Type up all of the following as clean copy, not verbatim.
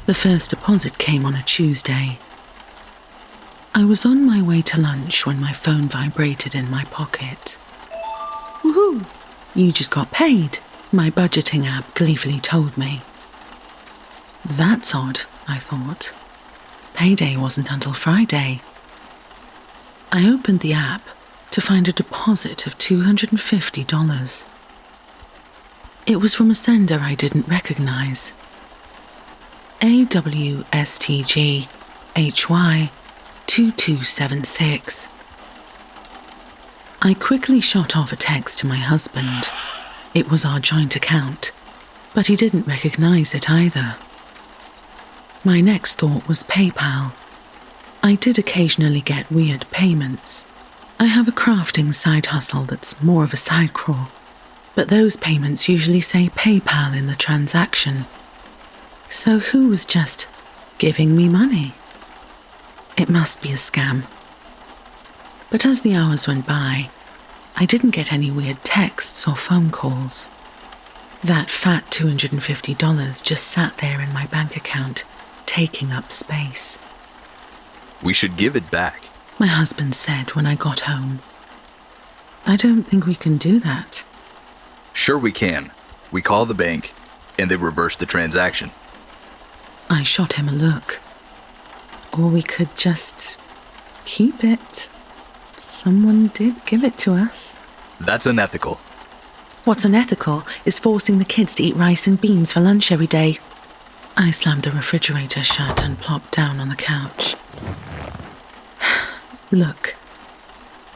The first deposit came on a Tuesday. I was on my way to lunch when my phone vibrated in my pocket. Woohoo! You just got paid, my budgeting app gleefully told me. That's odd, I thought. Payday wasn't until Friday. I opened the app to find a deposit of $250. It was from a sender I didn't recognize. AWSTGHY2276. I quickly shot off a text to my husband. It was our joint account, but he didn't recognize it either. My next thought was PayPal. I did occasionally get weird payments. I have a crafting side hustle that's more of a side crawl, but those payments usually say PayPal in the transaction. So who was just giving me money? It must be a scam. But as the hours went by, I didn't get any weird texts or phone calls. That fat $250 just sat there in my bank account, taking up space. We should give it back, my husband said when I got home. I don't think we can do that. Sure we can. We call the bank, and they reverse the transaction. I shot him a look. Or we could just keep it. Someone did give it to us. That's unethical. What's unethical is forcing the kids to eat rice and beans for lunch every day. I slammed the refrigerator shut and plopped down on the couch. Look,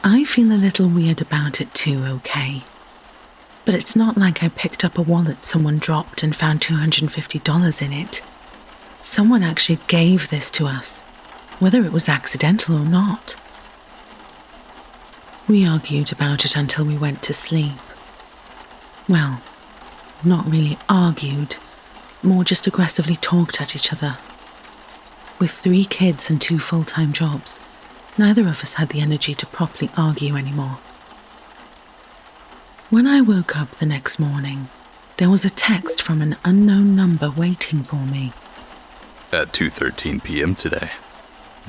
I feel a little weird about it too, okay? But it's not like I picked up a wallet someone dropped and found $250 in it. Someone actually gave this to us, whether it was accidental or not. We argued about it until we went to sleep. Well, not really argued, more just aggressively talked at each other. With 3 kids and 2 full-time jobs, neither of us had the energy to properly argue anymore. When I woke up the next morning, there was a text from an unknown number waiting for me. At 2:13 p.m. today,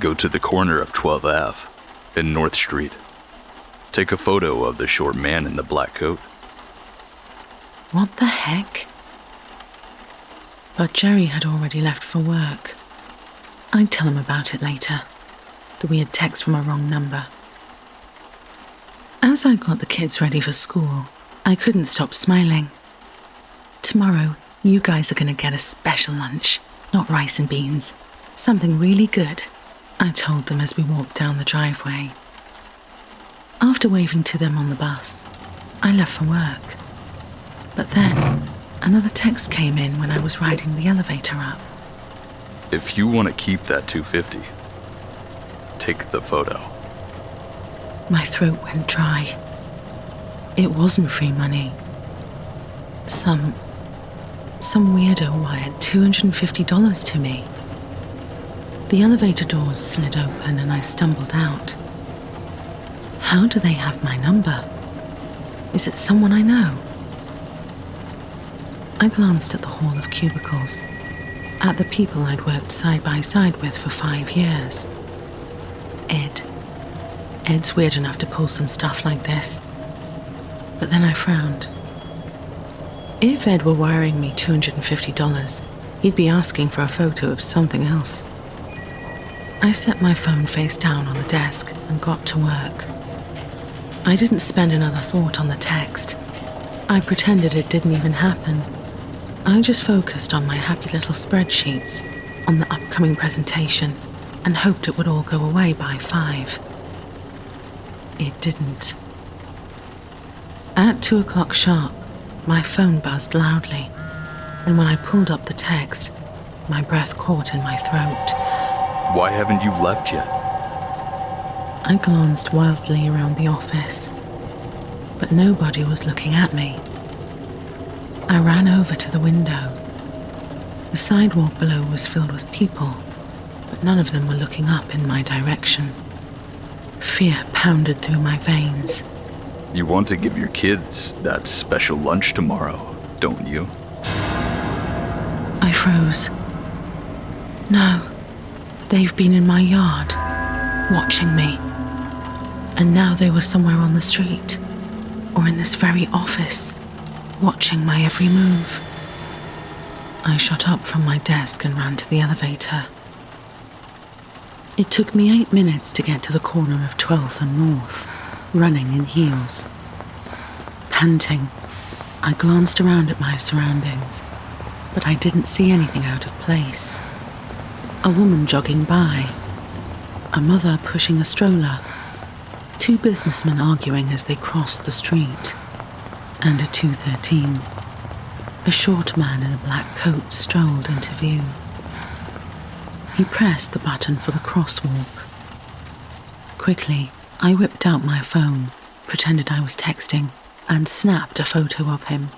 go to the corner of 12th Ave and North Street. Take a photo of the short man in the black coat. What the heck? But Jerry had already left for work. I'd tell him about it later. The weird text from a wrong number. As I got the kids ready for school, I couldn't stop smiling. Tomorrow, you guys are going to get a special lunch, not rice and beans. Something really good, I told them as we walked down the driveway. After waving to them on the bus, I left for work. But then, another text came in when I was riding the elevator up. If you want to keep that $250, take the photo. My throat went dry. It wasn't free money. Some weirdo wired $250 to me. The elevator doors slid open and I stumbled out. How do they have my number? Is it someone I know? I glanced at the hall of cubicles, at the people I'd worked side by side with for 5 years. Ed's weird enough to pull some stuff like this. But then I frowned. If Ed were wiring me $250, he'd be asking for a photo of something else. I set my phone face down on the desk and got to work. I didn't spend another thought on the text. I pretended it didn't even happen. I just focused on my happy little spreadsheets, on the upcoming presentation, and hoped it would all go away by 5. It didn't. At 2 o'clock sharp, my phone buzzed loudly, and when I pulled up the text, my breath caught in my throat. Why haven't you left yet? I glanced wildly around the office, but nobody was looking at me. I ran over to the window. The sidewalk below was filled with people, but none of them were looking up in my direction. Fear pounded through my veins. You want to give your kids that special lunch tomorrow, don't you? I froze. No, they've been in my yard, watching me. And now they were somewhere on the street, or in this very office, watching my every move. I shot up from my desk and ran to the elevator. It took me 8 minutes to get to the corner of 12th and North, running in heels. Panting, I glanced around at my surroundings, but I didn't see anything out of place. A woman jogging by, a mother pushing a stroller, 2 businessmen arguing as they crossed the street, and a 213. A short man in a black coat strolled into view. He pressed the button for the crosswalk. Quickly, I whipped out my phone, pretended I was texting, and snapped a photo of him.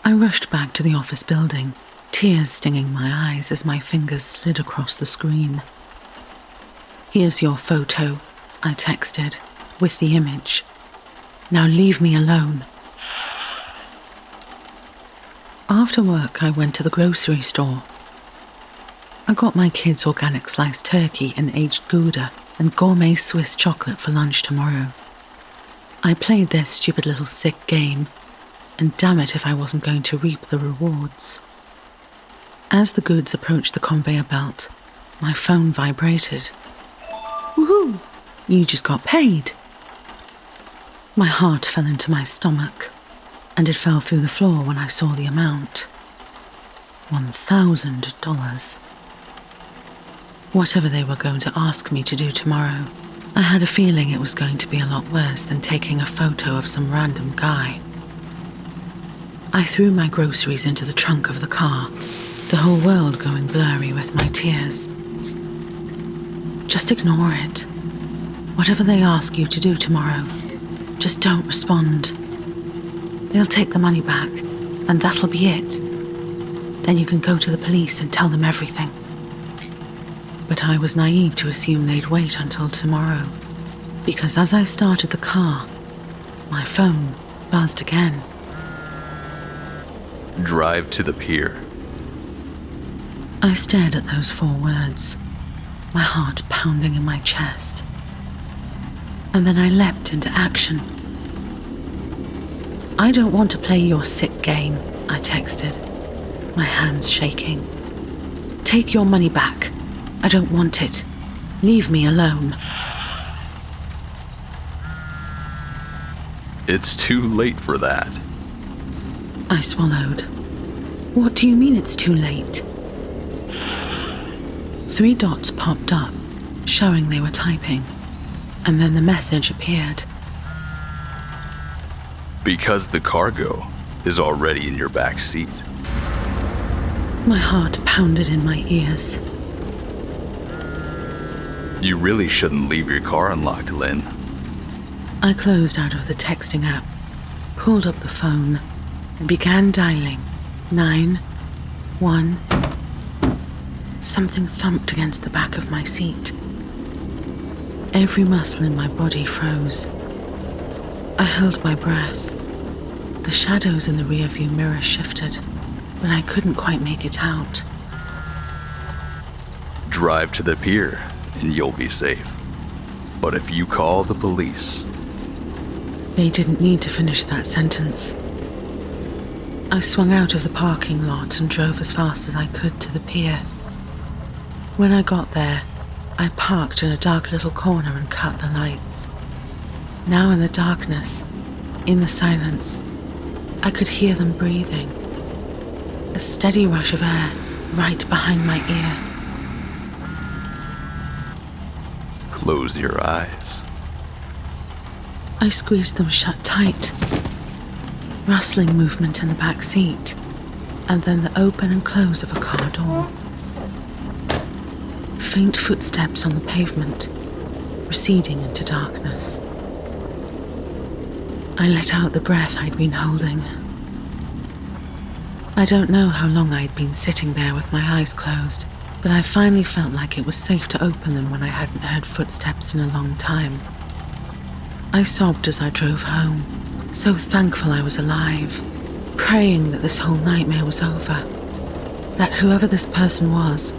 I rushed back to the office building, tears stinging my eyes as my fingers slid across the screen. "Here's your photo," I texted, with the image. "Now leave me alone." After work, I went to the grocery store. I got my kids organic sliced turkey and aged Gouda and gourmet Swiss chocolate for lunch tomorrow. I played their stupid little sick game, and damn it if I wasn't going to reap the rewards. As the goods approached the conveyor belt, my phone vibrated. "Woohoo! You just got paid." My heart fell into my stomach, and it fell through the floor when I saw the amount. $1,000. Whatever they were going to ask me to do tomorrow, I had a feeling it was going to be a lot worse than taking a photo of some random guy. I threw my groceries into the trunk of the car, the whole world going blurry with my tears. Just ignore it. Whatever they ask you to do tomorrow, just don't respond. They'll take the money back, and that'll be it. Then you can go to the police and tell them everything. But I was naive to assume they'd wait until tomorrow, because as I started the car, my phone buzzed again. Drive to the pier. I stared at those 4 words, my heart pounding in my chest. And then I leapt into action. "I don't want to play your sick game," I texted, my hands shaking. "Take your money back. I don't want it. Leave me alone." It's too late for that. I swallowed. "What do you mean it's too late?" 3 dots popped up, showing they were typing, and then the message appeared. Because the cargo is already in your back seat. My heart pounded in my ears. You really shouldn't leave your car unlocked, Lynn. I closed out of the texting app, pulled up the phone, and began dialing 911. Something thumped against the back of my seat. Every muscle in my body froze. I held my breath. The shadows in the rearview mirror shifted, but I couldn't quite make it out. Drive to the pier and you'll be safe. But if you call the police... They didn't need to finish that sentence. I swung out of the parking lot and drove as fast as I could to the pier. When I got there, I parked in a dark little corner and cut the lights. Now in the darkness, in the silence, I could hear them breathing. A steady rush of air right behind my ear. Close your eyes. I squeezed them shut tight. Rustling movement in the back seat, and then the open and close of a car door. Faint footsteps on the pavement, receding into darkness. I let out the breath I'd been holding. I don't know how long I'd been sitting there with my eyes closed, but I finally felt like it was safe to open them when I hadn't heard footsteps in a long time. I sobbed as I drove home, so thankful I was alive, praying that this whole nightmare was over, that whoever this person was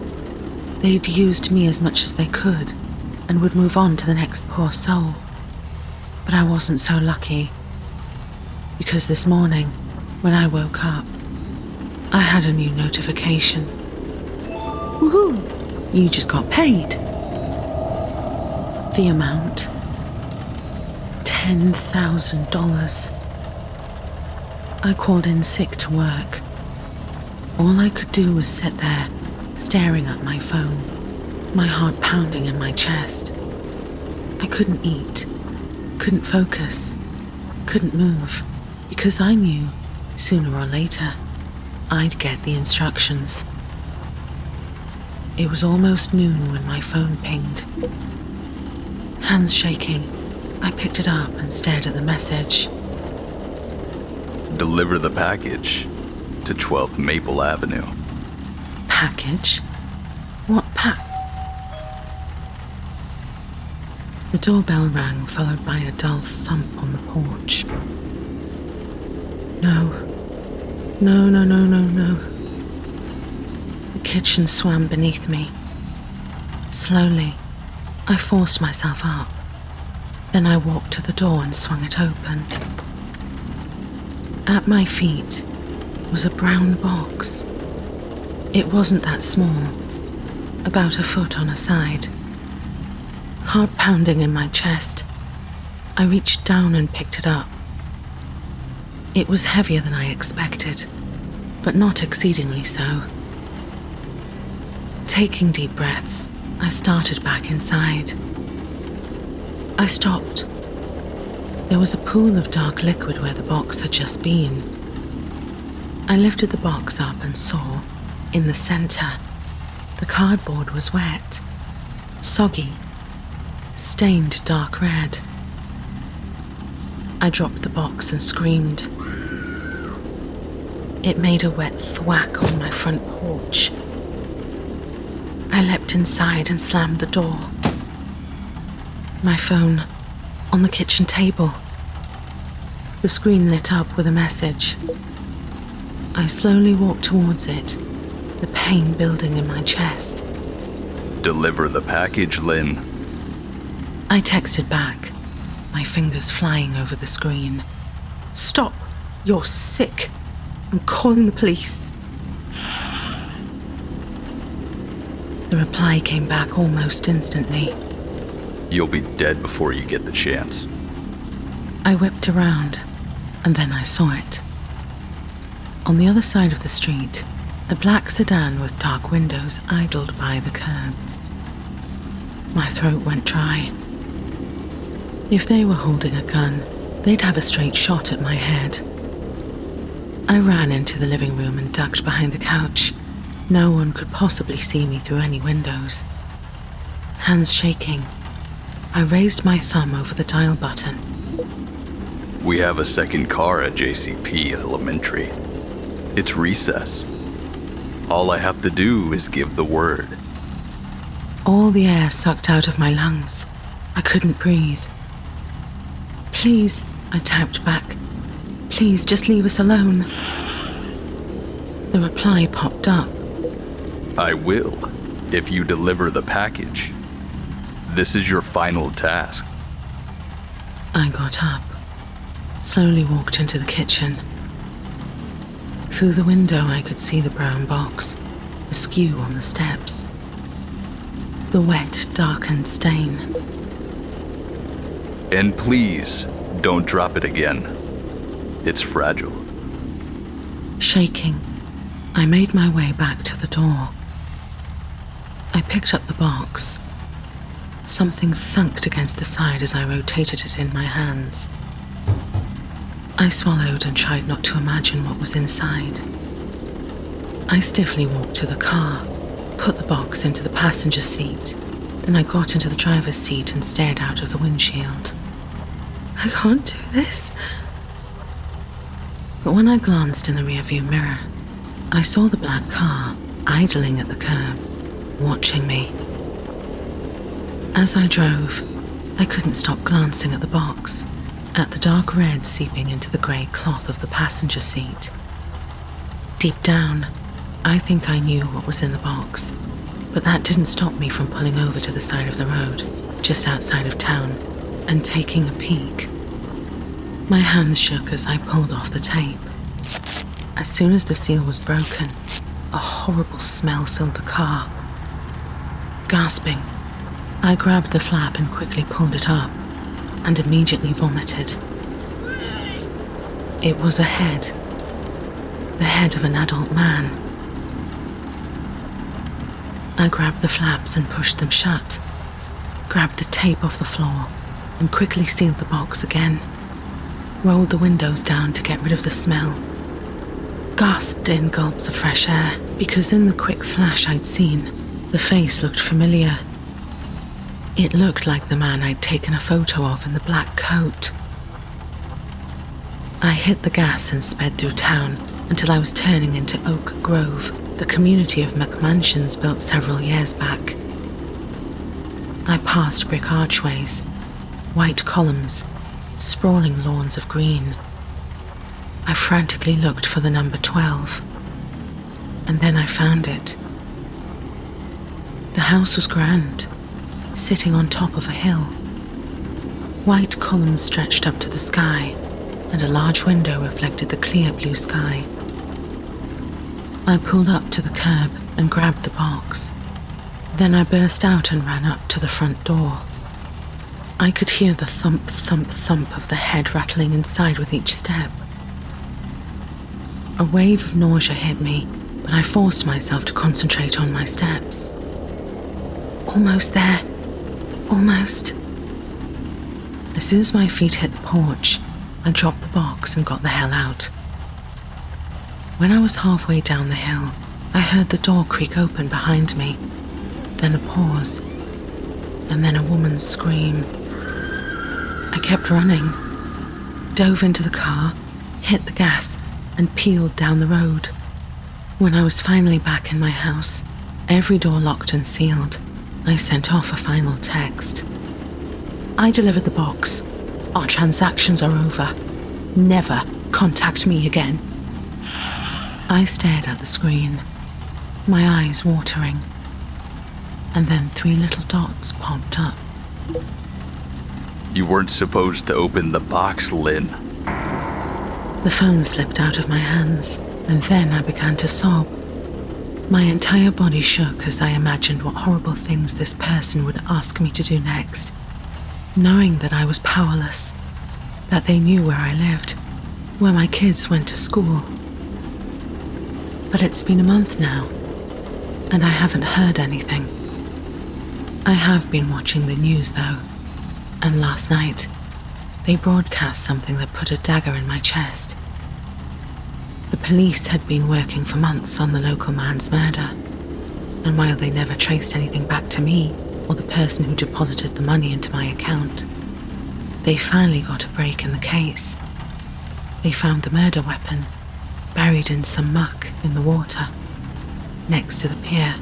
they'd used me as much as they could and would move on to the next poor soul. But I wasn't so lucky, because this morning, when I woke up, I had a new notification. Woohoo! You just got paid. The amount: $10,000. I called in sick to work. All I could do was sit there, staring at my phone, my heart pounding in my chest. I couldn't eat, couldn't focus, couldn't move, because I knew, sooner or later, I'd get the instructions. It was almost noon when my phone pinged. Hands shaking, I picked it up and stared at the message. Deliver the package to 12th Maple Avenue. Package? What The doorbell rang, followed by a dull thump on the porch. No. The kitchen swam beneath me. Slowly, I forced myself up. Then I walked to the door and swung it open. At my feet was a brown box. It wasn't that small, about a foot on a side. Heart pounding in my chest, I reached down and picked it up. It was heavier than I expected, but not exceedingly so. Taking deep breaths, I started back inside. I stopped. There was a pool of dark liquid where the box had just been. I lifted the box up and saw, in the center, the cardboard was wet, soggy, stained dark red. I dropped the box and screamed. It made a wet thwack on my front porch. I leapt inside and slammed the door. My phone on the kitchen table. The screen lit up with a message. I slowly walked towards it, the pain building in my chest. Deliver the package, Lynn. I texted back, my fingers flying over the screen. Stop! You're sick! I'm calling the police. The reply came back almost instantly. You'll be dead before you get the chance. I whipped around, and then I saw it. On the other side of the street, a black sedan with dark windows idled by the curb. My throat went dry. If they were holding a gun, they'd have a straight shot at my head. I ran into the living room and ducked behind the couch. No one could possibly see me through any windows. Hands shaking, I raised my thumb over the dial button. We have a second car at JCP Elementary. It's recess. All I have to do is give the word. All the air sucked out of my lungs. I couldn't breathe. Please, I typed back. Please, just leave us alone. The reply popped up. I will, if you deliver the package. This is your final task. I got up, slowly walked into the kitchen. Through the window I could see the brown box, askew on the steps. The wet, darkened stain. And please, don't drop it again. It's fragile. Shaking, I made my way back to the door. I picked up the box. Something thunked against the side as I rotated it in my hands. I swallowed and tried not to imagine what was inside. I stiffly walked to the car, put the box into the passenger seat. Then I got into the driver's seat and stared out of the windshield. I can't do this. But when I glanced in the rearview mirror, I saw the black car idling at the curb, watching me. As I drove, I couldn't stop glancing at the box, at the dark red seeping into the grey cloth of the passenger seat. Deep down, I think I knew what was in the box, But that didn't stop me from pulling over to the side of the road, just outside of town, and taking a peek. My hands shook as I pulled off the tape. As soon as the seal was broken, a horrible smell filled the car. Gasping, I grabbed the flap and quickly pulled it up, and immediately vomited. It was a head. The head of an adult man. I grabbed the flaps and pushed them shut, grabbed the tape off the floor, and quickly sealed the box again, rolled the windows down to get rid of the smell, gasped in gulps of fresh air, because in the quick flash I'd seen, the face looked familiar. It looked like the man I'd taken a photo of in the black coat. I hit the gas and sped through town until I was turning into Oak Grove, the community of McMansions built several years back. I passed brick archways, white columns, sprawling lawns of green. I frantically looked for the number 12, and then I found it. The house was grand, sitting on top of a hill. White columns stretched up to the sky, and a large window reflected the clear blue sky. I pulled up to the curb and grabbed the box. Then I burst out and ran up to the front door. I could hear the thump, thump, thump of the head rattling inside with each step. A wave of nausea hit me, but I forced myself to concentrate on my steps. Almost there. Almost. As soon as my feet hit the porch, I dropped the box and got the hell out. When I was halfway down the hill, I heard the door creak open behind me, then a pause, and then a woman's scream. I kept running, dove into the car, hit the gas, and peeled down the road. When I was finally back in my house, every door locked and sealed, I sent off a final text. I delivered the box. Our transactions are over. Never contact me again. I stared at the screen, my eyes watering, and then 3 little dots popped up. You weren't supposed to open the box, Lynn. The phone slipped out of my hands, and then I began to sob. My entire body shook as I imagined what horrible things this person would ask me to do next, knowing that I was powerless, that they knew where I lived, where my kids went to school. But it's been a month now, and I haven't heard anything. I have been watching the news though, and last night, they broadcast something that put a dagger in my chest. The police had been working for months on the local man's murder, and while they never traced anything back to me or the person who deposited the money into my account, they finally got a break in the case. They found the murder weapon buried in some muck in the water, next to the pier.